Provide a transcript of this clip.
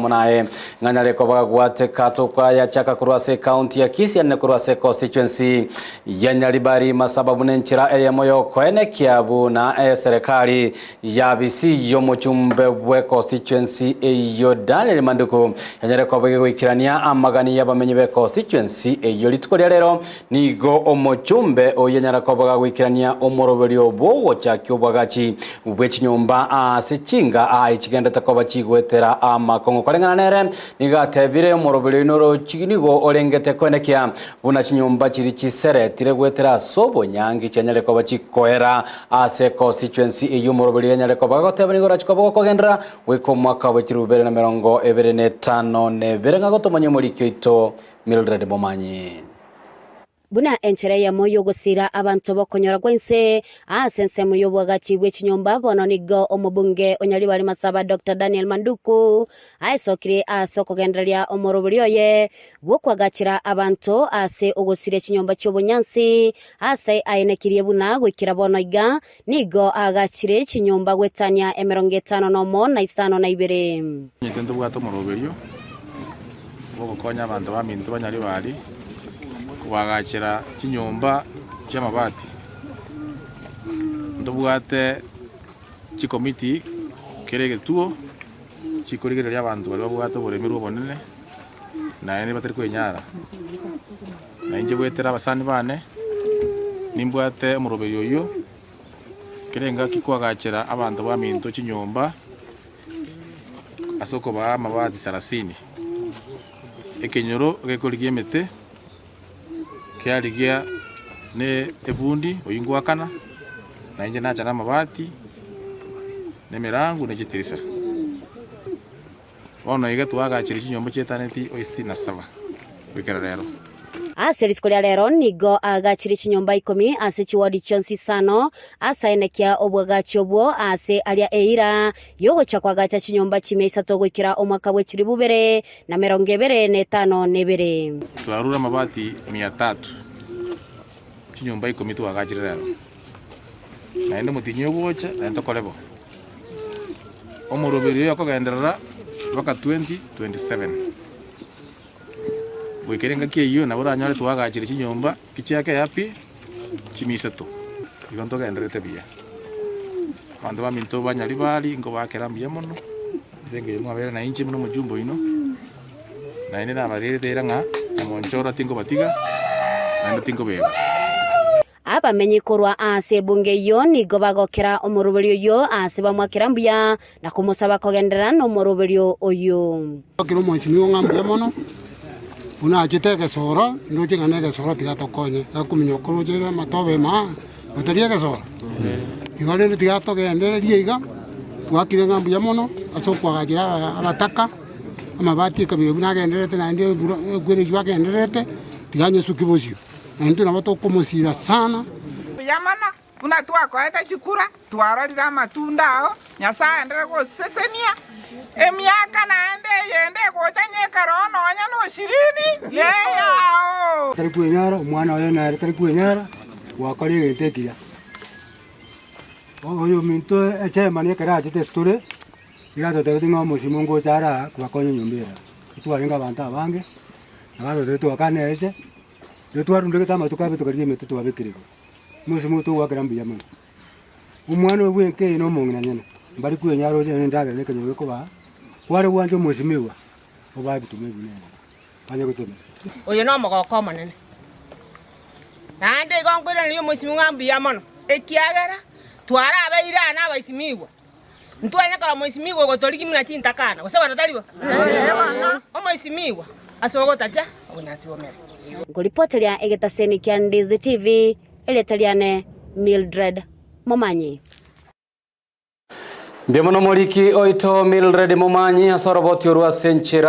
munae nganyale ko bagwate katoka ya chaka kurwase county ya Kisii ne kurwase constituency ya Nyaribari masababu nenchira eyemoyo kwene kiabu na serikali ya Bisi yo muchumbe bwe constituency eyo Daniel Manduku yanyale ko bagwikirania amagani y'abamenyi be constituency eyo litukolya lero nigo omuchumbe oyanyala ko bagwikirania omoroberio bowo chakyo bwagachi bwechinyumba sechinga ichigenda takoba chigwetera amakongo kolengana nere nigatebire omoroberio inoro chiginigo olengete kwenekia buna chinyumba chiri chisere tire gwetera sobo nyangi chanyale ko bachikoera ase constituency eyo omoroberio yanyale ko bagotebani gora chikobo kogendera weko mwaka wa 2025 ne berenga gotomanye muri kyoito Mildred Momanyi. Buna enchere ya moyo gusira abantu bokonyora gwense asense moyo bwagachi bwechinyomba bono nigo omubunge Onyaribari Masaba Dr. Daniel Manduku aisokire asokogenderia omoroberio ye bwokwagachira abantu ase ogusire chinyomba cy'obunyansi ase ainekirie buna gwikira bono iga nigo agachire chinyomba gwetania 52 Nyitendo bwato omoroberio bokokonya abantu bamintu Banyaribari kubagachira chinyomba cy'amabati ndobwate chikomiti kerege tuo chikorigerera abantu bari babwate boremerwa bonene naene batari kwenyara na inje bwetera abasani bane nimbwate omoroberio yo kerenga kikwagachira abantu baminto chinyomba asoko ba amabati 30 ekenyoro gekoligiemete kialigia ne ebundi oyingwakana na inje nacha na mabati ne mirango ne gitirisa ono iga twagachira chinyombo chetaneti oisti na saba wikera rero ase litukolya lero nigo agachiri chinyomba 10 ase chiwadi chonsi sano asainekia obwagachi obwo ase alia eira yogo chakwagacha chinyomba chimeisa togwikira omwaka bwe chiri bubere na 25 twarura mabati 300 chinyomba 10 twagachira lero na ende mutinyo gwocha na ntokolebo omoroberio yakogenderera baka 2027 bwekerenga kiyo na buranyore twagachira chinyomba kichake yapi chimiseto igonto genderete bia bandu baminto Banyaribari ngo bakerambia mono zenge mwabere na inchi muno mujumbo ino na ine na barere nga amonchora tingo batiga na tingo beba abamenyi korwa ase bunge yo nigo bagokera omoroberio yo ase bamwakerambia na kumusaba kogendera no omoroberio oyo okiro mwesimiwo ngambia mono una chiteke soro ndoje nganege soro tigatokonye akuminyo korojera matobe ma oteriege soro igale tigatogendere liega twakire ngambia mono asokwagajira abataka amabati kabire bunagenderete na ndi gwere jwagenderete tiganye sukibozio na ntu nabato kumusira sana yamana una twakweta chikura twararira matunda ao nyasaye ndere go sesenia emiaka naende yende gochanyeka rono anya no 20 yao tari kwenyara omwana oyo na tari kwenyara wakori getekia oyo minto echemani kara chite story igato tetinga musimungo chara kwakonyo nyombera twarenga abantu abange nagato tetu akane eche twarundeke tama tukabe tukarie metu twabekirego musimu tu wakarambia mano omwana obwenke no mongina nyana mbari kwenyara oje ndare ne kanyo ko ba kware wanje musimiwa obabi tumebune anye gutuma oyo no mogoko manene nande gongwira niyo musimi ngambia mono ekiagera twara abeira na abaisimiwa ntwanya kala musimiwa gotoriki mina chintakana gosaba taliba omusimiwa asogota obunyasi bomera ngolipotelia egetaseni kya Ndizi TV eletaliane Mildred Momanyi. Biamono moliki oito Mildred Momanyi asoroboti urwa senchira